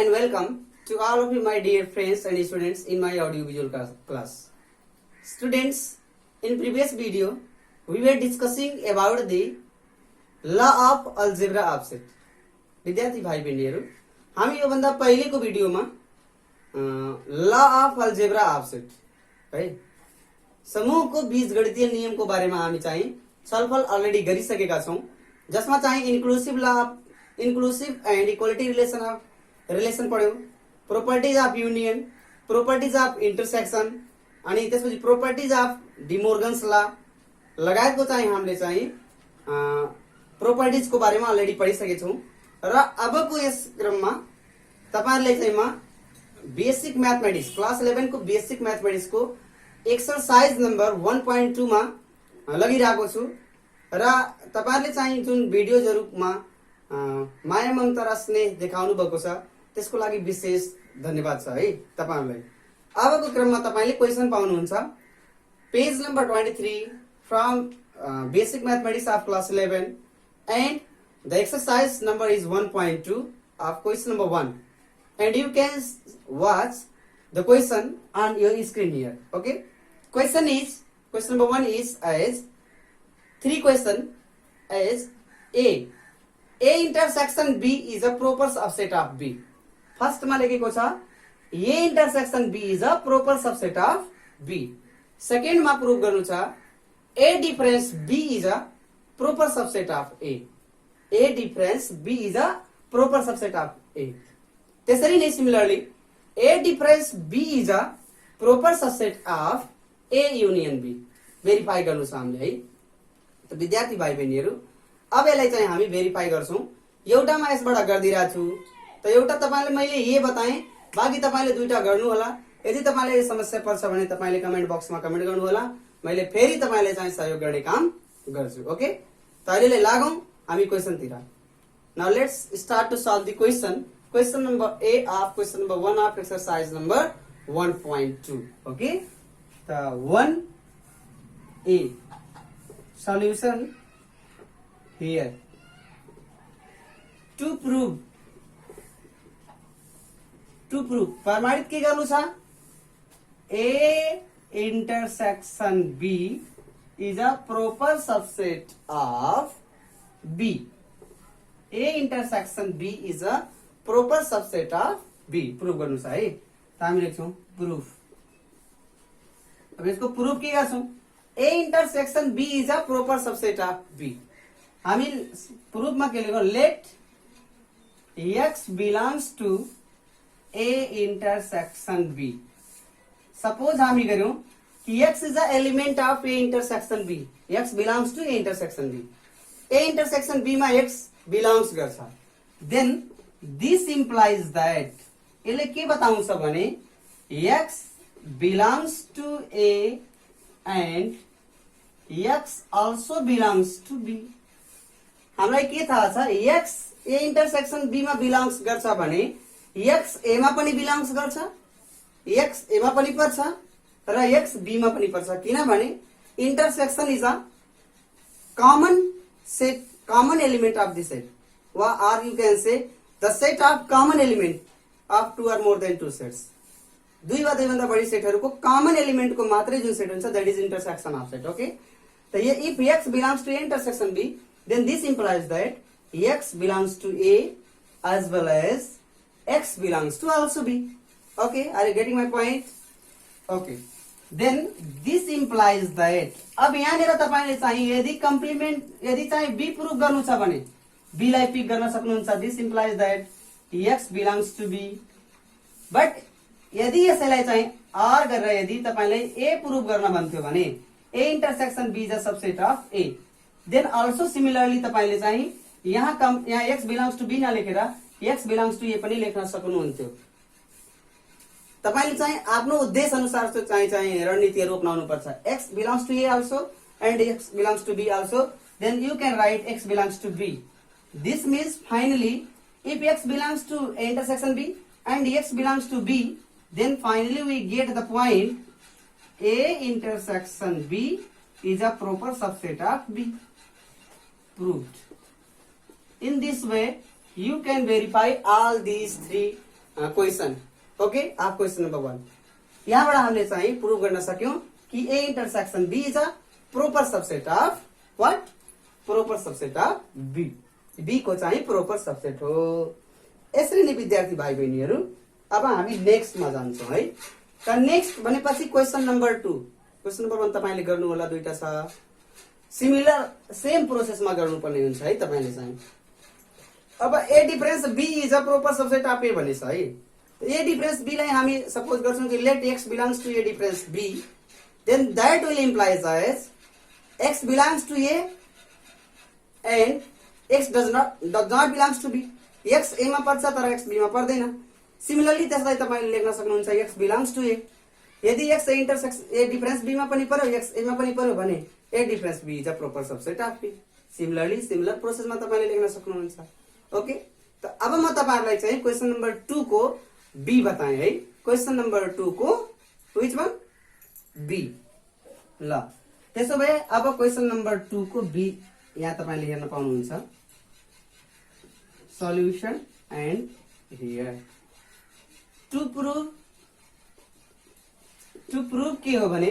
and welcome to all of you, my dear friends and students in my audiovisual class. Students, in previous video we were discussing about the law of algebra offset. विद्यार्थी भाइ बहिनीहरु, हामी यो भन्दा पहिलेको भिडियोमा law of algebra offset है समूहको बीजगणितीय नियमको बारेमा हामी चाहिँ छलफल अलरेडी गरिसकेका छौं, जसमा चाहिँ इन्क्लुसिभ एन्ड इक्वालिटी रिलेसन पढ्यौ, properties of union, properties of intersection अनि त्यसपछि प्रोपर्टीज अफ डिमोर्गन्स लॉ लगायतको चाहिँ हामीले चाहिँ प्रोपर्टीजको बारेमा अलरेडी पढिसकेका छौं र अबको यस क्रममा तपाईहरुले चाहिँ म बेसिक मैथमेटिक्स क्लास 11 को बेसिक मैथमेटिक्स को एक्सरसाइज नंबर 1.2 मा लगिरहेको छु र तपाईहरुले चाहिँ जुन भिडियोजहरुमा माया ममता र स्नेह देखाउनु भएको छ त्यसको लागि विशेष धन्यवाद छ है तपाईहरुलाई। अबको क्रममा तपाईले क्वेशन पाउनुहुन्छ page number 23 from basic mathematics of class 11 and the exercise number is 1.2 of question number 1 and you can watch the question on your screen here. Okay, question number 1 is as 3 question as a intersection b is a proper subset of b. First मा लेखेको छ a intersection b is a proper subset of b. Second मा prove गर्नु छ a difference b is a proper subset of a. A difference b is a proper subset of a. त्यसरी नै similarly a difference b is a proper subset of a union b. Verify गर्नु छ हामीले है। त विद्यार्थी भाइ बहिनीहरु, अब यसलाई चाहिँ हामी भेरिफाई गर्छौं। एउटामा यसबाट गर्दिरा छु, त एउटा तपाईले मैले ए बताएँ, बाकी तपाईले दुईटा गर्नु होला। यदि तपाईलाई यो समस्या पर्छ भने तपाईले कमेन्ट बक्समा कमेन्ट गर्नु होला, मैले फेरि तपाईले चाहिँ सहयोग गर्ने काम गर्छु। ओके, त अहिले लागौं हामी क्वेशन तिर। Now let's start to solve the question. Question number A of question number 1 of exercise number 1.2. Okay, the 1A solution here. To prove प्रमाणित के गर्नु छ A intersection B is a proper subset of B. A intersection B is a proper subset of B. Proof गर्नु छ है। त हामी लेख्छौं प्रूफ। अब यसको प्रूफ के गर्छौं? A intersection B is a proper subset of B. हामी प्रूफ मा के लेख्छौं? Let X belongs to A intersection B. Suppose हामी गर्यौं कि X is a element of A intersection B. X belongs to A intersection B. A intersection B मा X belongs गर्छ। Then this implies that यसले के बताउँछ भने X belongs to A and X also belongs to B. हामीलाई के थाहा छ X A intersection B मा belongs गर्छ भने X A मा पनि belongs गर्छ, X A मा पनि पर्छ र X B मा पनि पर्छ। किनभने intersection is a common element of the set, or you can say the set of common element of two or more than two sets. दुई वा दुई भन्दा बढी सेटहरुको common element को मात्रै जुन सेट हुन्छ that is intersection of set. Okay, so if X belongs to A intersection B, then this implies that X belongs to A as well as X belongs to also B. Okay, are you getting my point? Okay, then this implies that अब यहाँनिर तपाईले चाहिँ यदि चाहिँ B proof गर्नु छ भने B लाई पिक गर्न सक्नुहुन्छ। this implies that X belongs to B. but यदि यसैलाई चाहिँ R गरेर यदि तपाईलाई A प्रुफ गर्न भन्थ्यो भने A intersection B is a subset of A, then also similarly तपाईले चाहिँ यहाँ X belongs to B नलेखेर X belongs to A पनि लेख्न सक्नुहुन्थ्यो। तपाईले चाहिँ आफ्नो उद्देश्य अनुसार चाहिँ रणनीतिहरु अपनाउनु पर्छ। X belongs to A also and X belongs to B also, then you can write X belongs to B. This means finally if X belongs to A intersection B and X belongs to B, then finally we get the point A intersection B is a proper subset of B. Proved. In this way you can verify all these three question. Okay, अब question number 1 यहाँबाट हामीले चाहिँ prove गर्न सक्यौं कि A intersection B is a proper subset of what, proper subset of B. B को चाहिँ proper subset हो। यसरी नै विद्यार्थी भाइ बहिनीहरू अब हामी नेक्स्टमा जान्छौं है। त नेक्स्ट भनेपछि क्वेसन नम्बर 2। क्वेसन नम्बर 1 तपाईले गर्नु होला, दुईटा छ, सिमिलर सेम प्रोसेसमा गर्नुपर्ने हुन्छ है तपाईले चाहिँ। अब A difference B is a proper subset of A भनेछ है। ए डिफरेन्स बी लाई हामी सपोज गर्छौं कि let x belongs to A difference B, then that will implies as x belongs to A and x does not belongs to B. X A मा पर्छ तर x be मा पर्दैन। सिमिलरली त्यसलाई तपाईले लेख्न सक्नुहुन्छ एक्स बिलोंग्स टु ए। यदि x intersection A difference B मा पनि पर्यो, एक्स ए मा पनि पर्यो भने A difference B is a proper subset of B. Similarly similar प्रोसेसमा तपाईले लेख्न सक्नुहुन्छ। ओके, तो अब म तपाईहरुलाई चाहिँ क्वेसन नम्बर 2 को बी बताएँ है। क्वेसन नम्बर 2 को व्हिच वन, बी। ल त्यसो भए अब क्वेसन नम्बर 2 को बी यहाँ तपाईले हेर्न पाउनुहुन्छ। Solution and here to prove के हो भने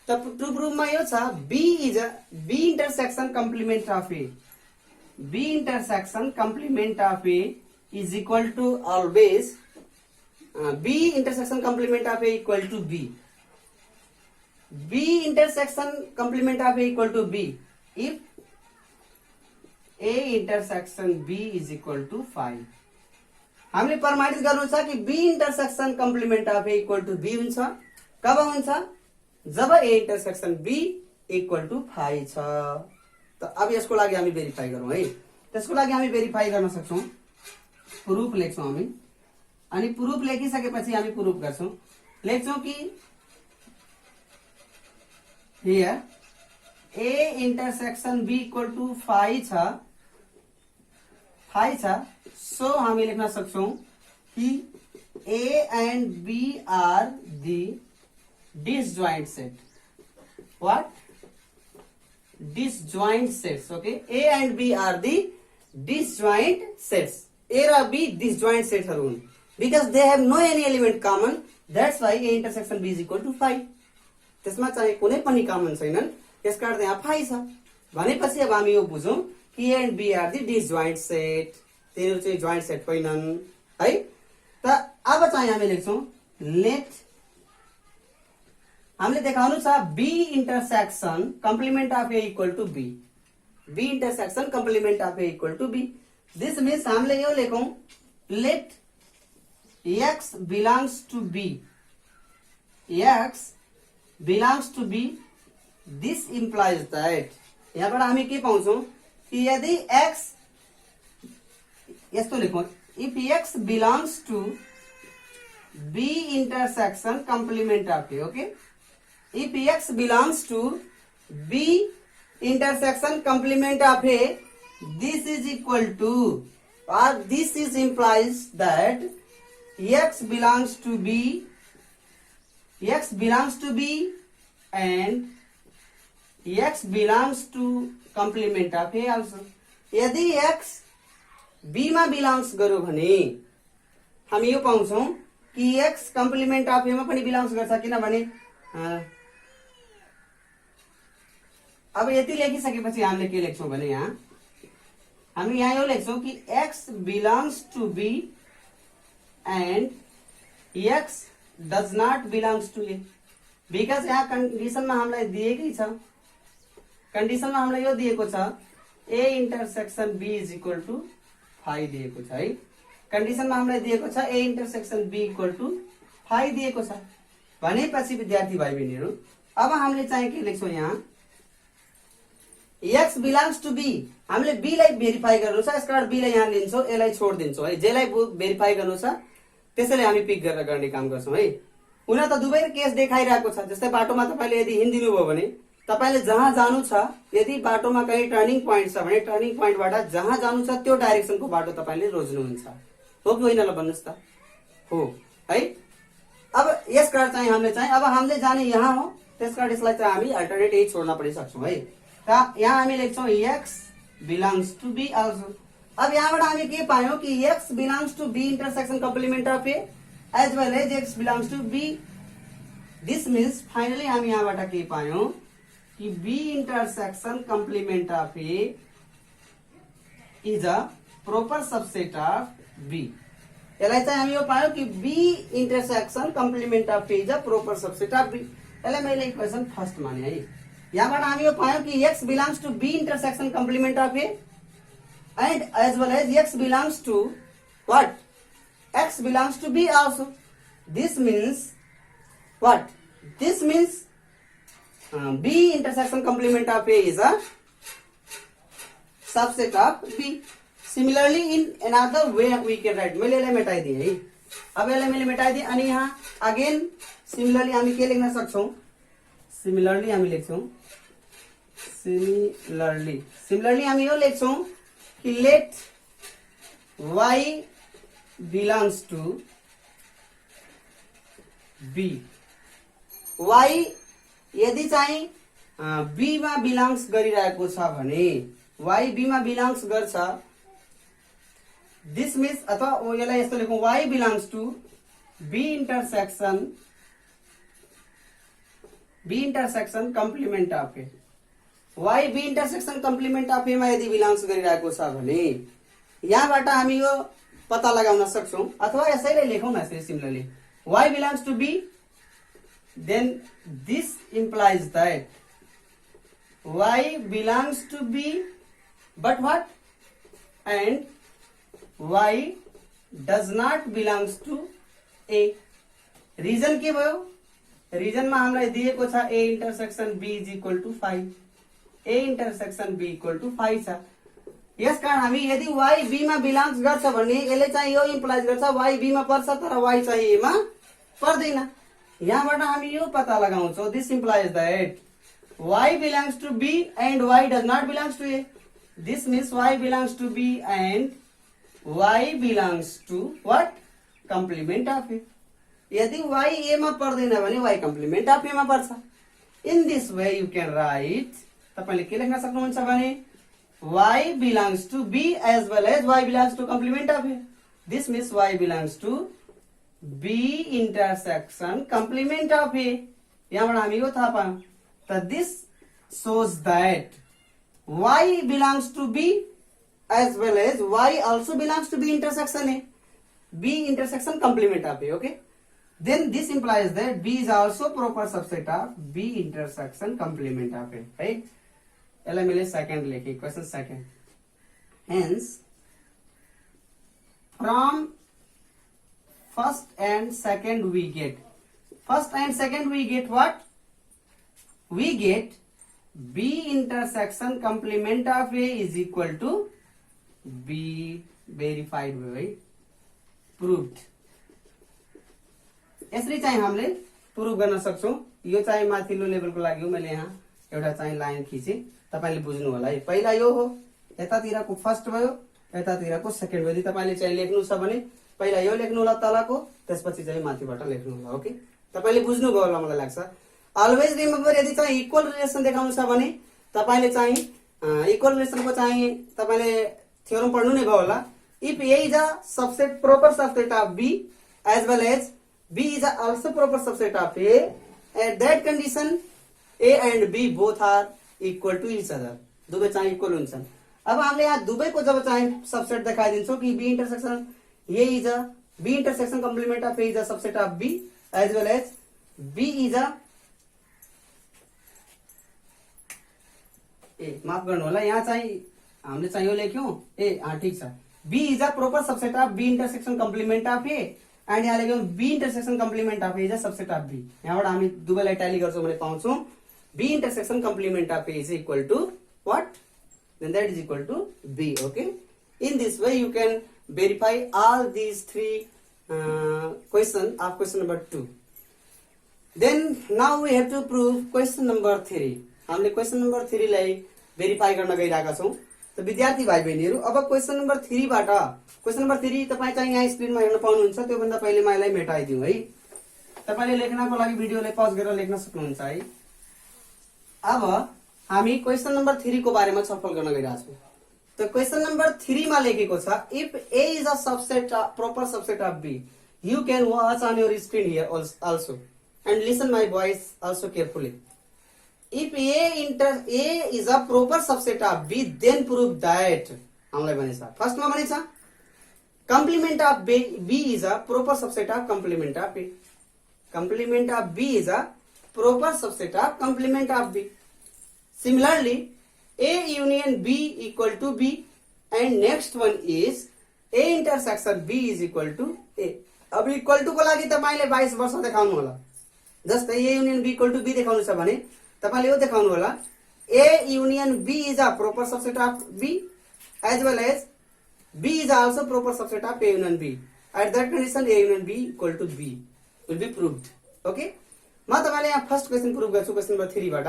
त टु प्रुभ मा यो छ B is a B intersection complement of A. B intersection complement of A is equal to always B intersection complement of A equal to B. B intersection complement of A equal to B if A intersection B is equal to 5। हामीले प्रमाणित गर्नु छ कि B intersection complement of A equal to B हुन्छ। कब हुन्छ, जब A intersection B equal to 5 छ। त अब यसको लागि हामी भेरिफाई गरौँ है। त्यसको लागि हामी भेरिफाई गर्न सक्छौं, प्रुफ लेख्छौं हामी। अनि प्रुफ लेखिसकेपछि हामी प्रुफ गर्छौं, लेख्छौं कि here A intersection B equal to 5 छ। सो हामी लेख्न सक्छौं कि A and B are the disjoint set. What? Disjoint sets. Okay. A and B are the disjoint sets. A र B disjoint sets हरु हुन्। Because they have no any element common. That's why A intersection B is equal to 5. त्यसमा चाहिँ कुनै पनि common छैनन्, त्यसकारण यहाँ 5 छ। भनेपछि अब हामी यो बुझौं कि A and B are the disjoint set. तिनीहरु चाहिँ जोइन्ट सेट होइनन् है। त अब चाहिँ हामी लेख्छौं लेट हामीले देखाउनु छ B intersection complement of A equal to B. B intersection complement of A equal to B. This means हामीले यो लेखौं let x belongs to B. X belongs to B. This implies that, यहाँबाट हामी के पाउँछौं कि यदि एक्स यस्तो लेखौं, if x belongs to B intersection complement of A. Okay, if x belongs to b intersection complement of a, this is equal to, or this is implies that x belongs to b and x belongs to complement of a also. यदि x b मा belongs गर्यो भने हामी यो पाउँछौं कि x complement of a मा पनि belongs गर्छ। किनभने अब यति लेखिसकेपछि हामीले के लेख्छौं भने यहाँ हामी यहाँ यो लेख्छौं कि x belongs to b and x does not belongs to a। Because यहाँ कन्डिसनमा हामीलाई दिएकै छ, कन्डिसनमा हामीलाई यो दिएको छ a intersection b is equal to 5 दिएको छ है। कन्डिसनमा हामीलाई दिएको छ a intersection b equal to 5 दिएको छ। भनेपछि विद्यार्थी भाइ बहिनीहरु अब हामीले चाहिँ के लेख्छौं यहाँ x belongs to b। हामीले b लाई भेरिफाई गर्नु छ, यसकारण b लाई यहाँ लिन्छौं, a लाई छोड दिन्छौं है। j लाई भेरिफाई गर्नु छ, त्यसैले हामी पिक गरेर गर्ने काम गर्छौं है। उना त दुवै केस देखाइरहेको छ। जस्तै बाटोमा तपाईले यदि हिँडिदिनु भयो भने तपाईले जहाँ जानु छ, यदि बाटोमा कहीं टर्निङ प्वाइन्ट छ भने टर्निङ प्वाइन्टबाट जहाँ जानु छ त्यो डाइरेक्सनको बाटो तपाईले रोज्नुहुन्छ, हो कि होइन? ल भन्नुस् त, हो है। अब यसकारण चाहिँ हामीले चाहिँ अब हामीले जाने यहाँ हो, त्यसकारण यसलाई चाहिँ हामी अल्टरनेट यही छोड्न पनि सक्छौं है। त यहाँ हामी लेख्छौं x belongs to b also। अब यहाँबाट हामी के पायौं कि x belongs to b intersection complement of a as well as x belongs to b। This means finally हामी यहाँबाट के पायौं कि b intersection complement of a is a proper subset of b। यसलाई चाहिँ हामी यो पायौं कि b intersection complement of a is a proper subset of b। यसलाई मैले इक्वेसन फर्स्ट माने है। यहाँबाट हामी यो पायौं कि x belongs to b intersection complement of a and as well as x belongs to what? X belongs to B also. This means what? This means B intersection complement of A is a subset of B. Similarly, in another way we can write. मैले यसलाई मेटाइदिए है। अब यसलाई मैले मेटाइदिए अनि यहाँ again similarly हामी के लेख्न सक्छौं? सिमिलरली हामी लेख्छौं सिमिलरली हामी यो लेख्छौं कि let y belongs to b। y यदि चाहिँ b मा बिलोंग्स गरिरहेको छ भने y b मा बिलोंग्स गर्छ। दिस मीन्स अथवा यसलाई यस्तो लेखौं y belongs to b intersection complement of a। y b intersection complement of a मा यदि बिलोंग्स गरिरहेको छ भने यहाँबाट हामी यो पत्ता लगाउन सक्छौं अथवा यसैले लेखौं न similarly y belongs to b, then this implies that y belongs to b but what? And y does not belongs to a। Reason के भयो? रीजन मा हामीलाई दिएको छ a intersection b is equal to 5। a intersection b equal to 5 छ। यस कारण हामी यदि y b मा बिलोंग्स गर्छ भने यसले चाहिँ यो इम्प्लाइज गर्छ y b मा पर्छ तर y चाहिँ a मा पर्दैन। यहाँबाट हामी यो पत्ता लगाउँछौं this implies that y belongs to b and y does not belongs to a। This means y belongs to b and y belongs to what? Complement of a। यदि y a मा पर्दैन भने y कम्प्लिमेंट अफ a मा पर्छ। In this way you can write तपाईले के लेख्न सक्नुहुन्छ भने y belongs to b as well as y belongs to complement of a। This means y belongs to b intersection complement of a। यहाँबाट हामी यो थाहा पायौं त this shows that y belongs to b as well as y also belongs to b intersection a। b intersection complement of a, okay? Then this implies that b is also proper subset of b intersection complement of a, right? यसलाई मैले second लेखेँ question second. Hence from first and second we get what? We get b intersection complement of a is equal to b verified भयो है, प्रुभड। यसरी चाहिँ हामीले prove गर्न सक्छौं। यो चाहिँ माथिल्लो लेभलको लागि हो। मैले यहाँ एउटा चाहिँ लाइन खिचे तपाईले बुझ्नु होला है। पहिला यो हो, यतातिरको फर्स्ट भयो, यतातिरको सेकेन्ड भयो। यदि तपाईले चाहिँ लेख्नु छ भने पहिला यो लेख्नु होला तलको, त्यसपछि चाहिँ माथिबाट लेख्नु होला। ओके, तपाईले बुझ्नु भयो होला मलाई लाग्छ। अलवेज रिमेम्बर यदि चाहिँ इक्वल रिलेसन देखाउनु छ भने तपाईले चाहिँ इक्वल रिलेसनको चाहिँ तपाईले थ्योरम पढ्नु नै भयो होला। If a is a subset proper subset of b as well as b is also proper subset of a, at that condition a and b both are equal to each other. दुवै चाहिँ equal हुन्छन्। अब हामीले यहाँ दुवैको जब चाहिँ subset देखाइदिन्छौं कि b intersection a is a b intersection complement of a is a subset of b as well as b is a माफ गर्नु होला, यहाँ चाहिँ हामीले चाहिँ यो लेख्यौं ठीक छ। b is a proper subset of b intersection complement of a and यहाँ लेख्यौं b intersection complement of a is a subset of b। यहाँबाट हामी दुवैलाई ट्याली गर्छौं भने पाउँछौं b intersection complement of a is equal to what? Then that is equal to b, okay? In this way you can verify all these three question of question number 2. Then now we have to prove question number 3। हामीले question number 3 लाई verify गर्न गइरहेका छौं। त विद्यार्थी भाइ बहिनीहरु अब question number 3 बाट question number 3 तपाई चाहिँ यहाँ स्क्रिनमा हेर्न पाउनुहुन्छ। त्यो भन्दा पहिले म यसलाई मेटाइदिउ है। तपाईले लेख्नको लागि भिडियोलाई पज गरेर लेख्न सक्नुहुन्छ है। अब हामी क्वेशन नंबर 3 को बारेमा छलफल गर्न गइरहेका छौं। तो क्वेश्चन नंबर 3 मा लेखेको छ if A is a subset proper subset of B, you can watch on your screen here also and listen my voice also carefully. If A is a proper subset of B, then prove that हामीलाई भनेछ first मा भनेछ complement of B is a proper subset of complement of A. Complement of B is a proper subset of complement of B. Similarly, A union B equal to B, and next one is A intersection B is equal to A. अब equal two को लागि तपाईले 22 वर्ष देखाउनु होला। जस्तै A union B equal to B देखाउनु छ भने तपाईले यो देखाउनु होला A union B is a proper subset of B as well as B is also proper subset of A union B. At that condition A union B equal to B will be proved. Okay? म तपाईलाई यहाँ first question prove गर्छु question number 3 बाट।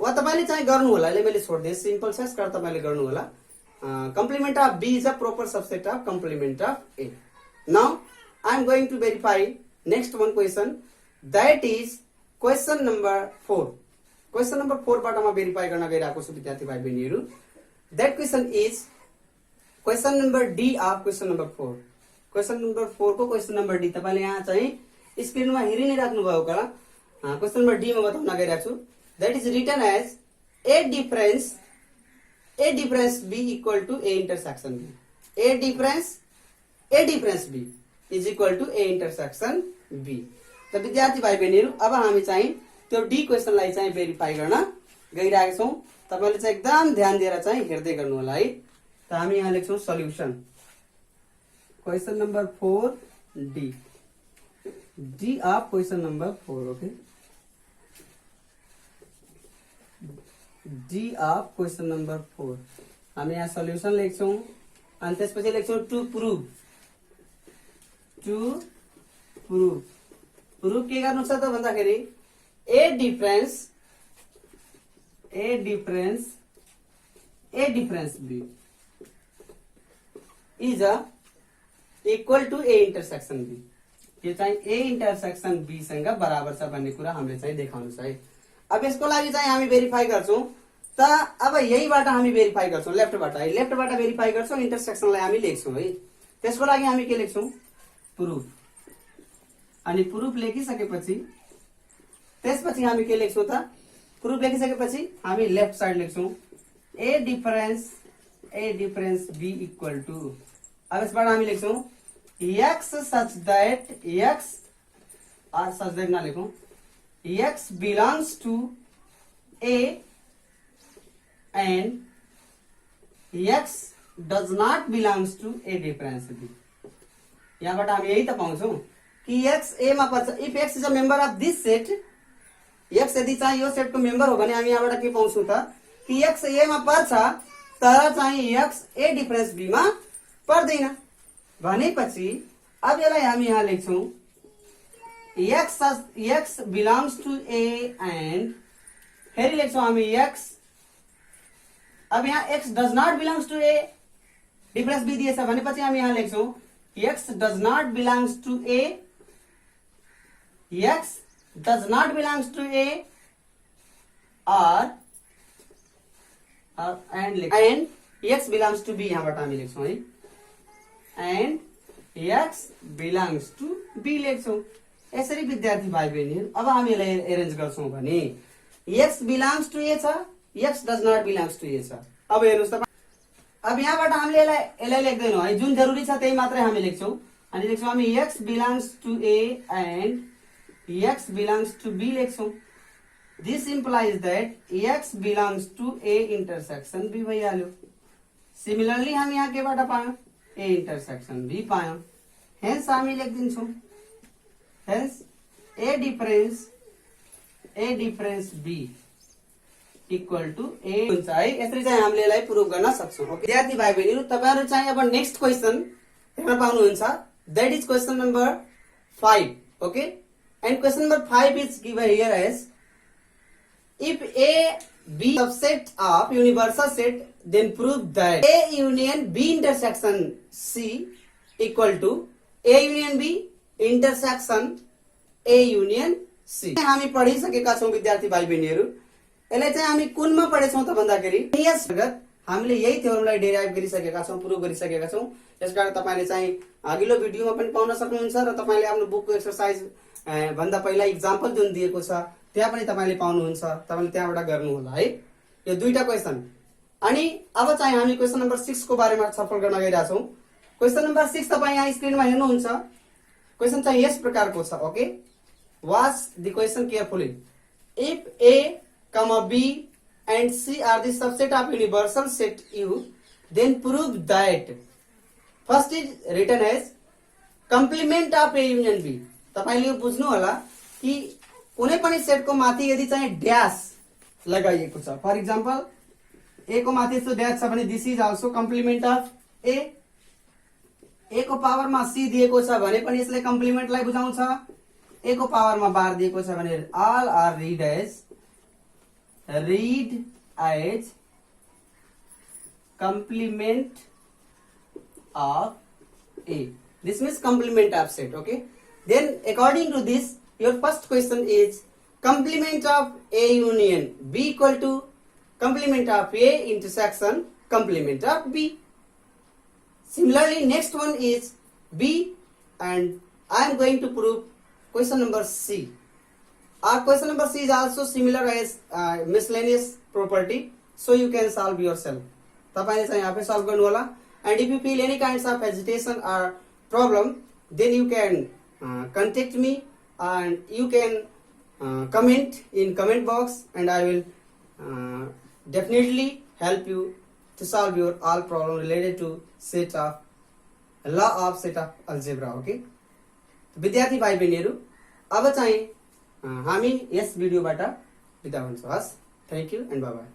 वा तपाईले चाहिँ गर्नु होला, अहिले मैले छोड्दिए सिम्पल छ यसका तपाईले गर्नु होला। Complement of B is a proper subset of complement of A. Now I am going to verify next one question, that is question number 4. Question number 4 बाट म भेरिफाई गर्न गइरहेको छु विद्यार्थी भाइ बहिनीहरु। That question is question number D of question number 4. Question number 4 को question number D तपाईले यहाँ चाहिँ स्क्रिनमा हेरि नै राख्नु भयो होला। क्वेशन नम्बर डी मा बताउन गइरहेको छु, that is written as A difference B equal to A intersection B. A difference B is equal to A intersection B. त विद्यार्थी भाइ बहिनीहरु अब हामी चाहिँ त्यो डी क्वेशन लाई चाहिँ भेरिफाई गर्न गइरहेका छौं। तपाईले चाहिँ एकदम ध्यान दिएर चाहिँ हेर्दै गर्नु होला है। त हामी यहाँ लेख्छौं solution question number 4 D of question number 4. Okay, D of question number 4 हामी यहाँ सल्युसन लेख्छौं अनि त्यसपछि लेख्छौं टु प्रुभ के गर्नु छ त भन्दाखेरि A difference B is a equal to A intersection B. यो चाहिँ A intersection B सँग बराबर छ भन्ने कुरा हामीले चाहिँ देखाउनु छ है। अब यसको लागि चाहिँ हामी भेरिफाई गर्छौं। त अब यहीबाट हामी भेरिफाई गर्छौं, लेफ्टबाट भेरिफाई गर्छौं, इन्टरसेक्सनलाई हामी लेख्छौं है। त्यसको लागि हामी के लेख्छौं प्रुफ, अनि प्रुफ लेखिसकेपछि त्यसपछि हामी के लेख्छौं त प्रुफ लेखिसकेपछि हामी लेफ्ट साइड लेख्छौं A difference B equal to, अब यसबाट हामी लेख्छौं X such that X or such that ना लेखूं X belongs to A and X does not belongs to A difference B. यहाँबाट हामी यही त पाउँछौं कि X A मा पर्छ। if X is a member of this set, X यदि चाहिँ यो सेटको मेम्बर हो भने हामी यहाँबाट के पाउँछौं त कि X A मा पर्छ तर चाहिँ X A डिफरेन्स B मा पर्दैन भनेपछि अब यसलाई हामी यहाँ लेख्छौं X belongs to A and फेरि लेख्छौं हामी X, अब यहाँ X does not belongs to A difference B दिएछ भनेपछि हामी यहाँ लेख्छौं X does not belongs to A, X does not belongs to A or and X belongs to B यहाँबाट हामी लेख्छौं है, and X belongs to B लेख्छौं। यसरी विद्यार्थी भाइ बहिनीहरु अब हामी यसलाई अरेन्ज गर्छौं भने X belongs to A छ, X does not belongs to A छ। अब हेर्नुस् त, अब यहाँबाट हामीले यसलाई लेख्दैनौं है, जुन जरुरी छ त्यही मात्रै हामी लेख्छौं। अनि लेख्छौं हामी X belongs to A and X belongs to B लेख्छौं। This implies that X belongs to A intersection B भइहाल्यो। सिमिलरली हामी यहाँ केबाट पायौं A intersection B पायौं, हेन्स हामी लेखिदिन्छौं hence A difference B equal to A हुन्छ है। यसरी चाहिँ हामीले यसलाई प्रुभ गर्न सक्छौं। ओके विद्यार्थी भाइ बहिनीहरु तपाईहरु चाहिँ अब नेक्स्ट क्वेशन हेर्न पाउनुहुन्छ, that is question number 5। Okay, and question number 5 is given here as if A B subset of universal set, then prove that A union B intersection C equal to A union B intersection A union C। हामी पढिसकेका छौं विद्यार्थी भाइ बहिनीहरु। यसलाई चाहिँ हामी कुनमा पढेछौं त भन्दाखेरि हामीले यही थ्योरमलाई डेराइभ गरिसकेका छौं, प्रुभ गरिसकेका छौं। यसकारण तपाईले चाहिँ अघिल्लो भिडियोमा पनि पाउन सक्नुहुन्छ र तपाईले आफ्नो बुकको एक्सरसाइज भन्दा पहिला इक्जाम्पल जुन दिएको छ त्यहाँ पनि तपाईले पाउनुहुन्छ, तपाईले त्यहाँबाट गर्नु होला है। यो दुईटा क्वेशन। अनि अब चाहिँ हामी क्वेशन नम्बर 6 को बारेमा छलफल गर्न गइरहेका छौं। क्वेशन नम्बर 6 तपाई यहाँ स्क्रिनमा हेर्नुहुन्छ। क्वेशन चाहिँ यस प्रकारको छ। Okay, watch the question carefully. If A, B and C are the subset of universal set U, then prove that first is written as complement of A union B। तपाईले यो बुझ्नु होला कि कुनै पनि सेटको माथि यदि चाहिँ ड्याश लगाइएको छ, फर एक्जाम्पल A को माथि यस्तो ड्याश छ भने this is also complement of A। A को पावरमा C दिएको छ भने पनि यसले कम्प्लिमेन्टलाई बुझाउँछ। A को पावरमा बार दिएको छ भने all are read as complement of A। This means complement of set. Okay, then according to this your first question is complement of A union B equal to complement of A intersection complement of B। Similarly, next one is B, and I am going to prove question number C. Our question number C is also similar as miscellaneous property, so you can solve yourself. तपाईले चाहिँ आफै solve गर्नु होला। And if you feel any kinds of hesitation or problem, then you can contact me and you can comment in comment box, and I will definitely help you to solve your all problem related to set of law of set of algebra। Okay, विद्यार्थी भाइ बहिनीहरु, अब चाहिँ हामी यस भिडियोबाट बिदा हुन्छौं। हस्, thank you and bye bye.